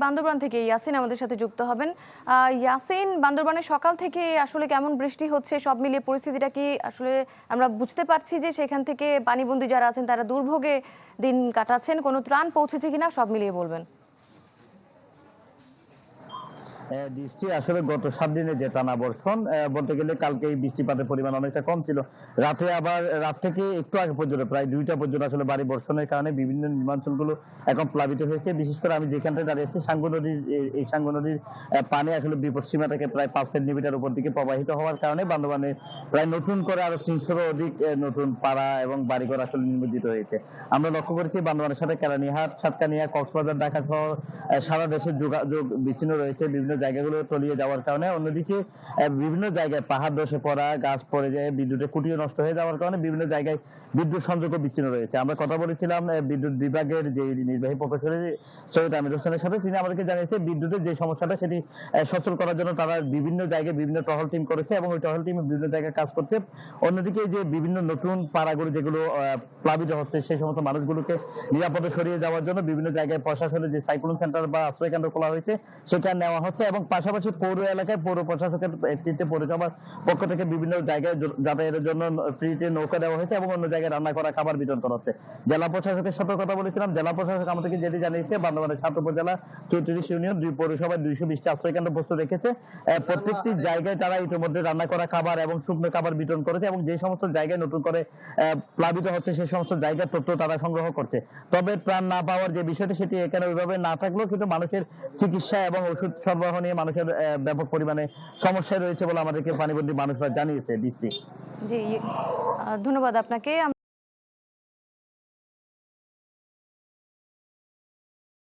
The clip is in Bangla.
বান্দরবান থেকে ইয়াসিন আমাদের সাথে যুক্ত হবেন। ইয়াসিন, বান্দরবানে সকাল থেকে আসলে কেমন বৃষ্টি হচ্ছে, সব মিলিয়ে পরিস্থিতিটা কি আসলে আমরা বুঝতে পারছি যে সেখান থেকে পানিবন্দী যারা আছেন তারা দুর্ভোগে দিন কাটাচ্ছেন, কোনো ত্রাণ পৌঁছেছে কিনা সব মিলিয়ে বলবেন। বৃষ্টি আসলে গত 7 দিনে যে টানা বর্ষণ, বলতে গেলে কালকে এই বৃষ্টিপাতের পরিমাণ অনেকটা কম ছিল। রাত থেকে একটু আগে পর্যন্ত প্রায় 2টা পর্যন্ত আসলে ভারী বর্ষণের কারণে বিভিন্ন নির্মাঞ্চলগুলো এখন প্লাবিত হয়েছে। বিশেষ করে আমি যেখানটায় দাঁড়িয়ে আছি, সাঙ্গু নদীর এই সাঙ্গু নদীর পানি আসলে বিপদ সীমা থেকে প্রায় 5 সেন্টিমিটার উপর দিকে প্রবাহিত হওয়ার কারণে বান্দরবানে প্রায় নতুন করে আরো 300 অধিক নতুন পাড়া এবং বাড়িঘর আসলে নির্মিত হয়েছে। আমরা লক্ষ্য করেছি বান্দরবানের সাথে কেরানীহাট, সাতকানিয়া, কক্সবাজার, ঢাকা সহ সারা দেশের যোগাযোগ বিচ্ছিন্ন রয়েছে বিভিন্ন জায়গাগুলো তলিয়ে যাওয়ার কারণে। অন্যদিকে বিভিন্ন জায়গায় পাহাড় ধসে পড়া, গাছ পড়ে যায়, বিদ্যুতের খুঁটিও নষ্ট হয়ে যাওয়ার কারণে বিভিন্ন জায়গায় বিদ্যুৎ সংযোগও বিচ্ছিন্ন রয়েছে। আমরা কথা বলেছিলাম বিদ্যুৎ বিভাগের যে নির্বাহী প্রকৌশলী সৈয়দ আমির হোসেনের সাথে। তিনি আমাদেরকে জানিয়েছে বিদ্যুতের যে সমস্যাটা সেটি সচল করার জন্য তারা বিভিন্ন জায়গায় বিভিন্ন টহল টিম করেছে এবং ওই টহল টিম বিভিন্ন জায়গায় কাজ করছে। অন্যদিকে যে বিভিন্ন নতুন পাড়াগুলো যেগুলো প্লাবিত হচ্ছে সেই সমস্ত মানুষগুলোকে নিরাপদে সরিয়ে যাওয়ার জন্য বিভিন্ন জায়গায় প্রশাসনের যে সাইক্লোন সেন্টার বা আশ্রয় কেন্দ্র খোলা হয়েছে সেটা নেওয়া হচ্ছে এবং পাশাপাশি পৌর এলাকায় পৌর প্রশাসকের নেতৃত্বে পৌরসভার পক্ষ থেকে বিভিন্ন জায়গায় যাতায়াতের জন্য ফ্রিতে নৌকা দেওয়া হয়েছে এবং অন্য জায়গায় রান্না করা খাবার বিতরণ করা হচ্ছে। জেলা প্রশাসকের সাথে কথা বলেছিলাম, জেলা প্রশাসক আমাদেরকে যেটি জানিয়েছে বান্দরবানের 7 উপজেলা, 34 ইউনিয়ন, 2 পৌরসভায় 220টি আশ্রয় কেন্দ্র প্রস্তুত রেখেছে। প্রত্যেকটি জায়গায় তারা ইতিমধ্যে রান্না করা খাবার এবং শুকনো খাবার বিতরণ করেছে এবং যে সমস্ত জায়গায় নতুন করে প্লাবিত হচ্ছে সেই সমস্ত জায়গার তথ্য তারা সংগ্রহ করছে। তবে ত্রাণ না পাওয়ার যে বিষয়টি সেটি এখানে ওইভাবে না থাকলেও কিন্তু মানুষের চিকিৎসা এবং ওষুধ সরবরাহ নিয়ে মানুষের ব্যাপক পরিমাণে সমস্যা রয়েছে বলে আমাদেরকে পানিবন্দী মানুষরা জানিয়েছে। জি, ধন্যবাদ আপনাকে।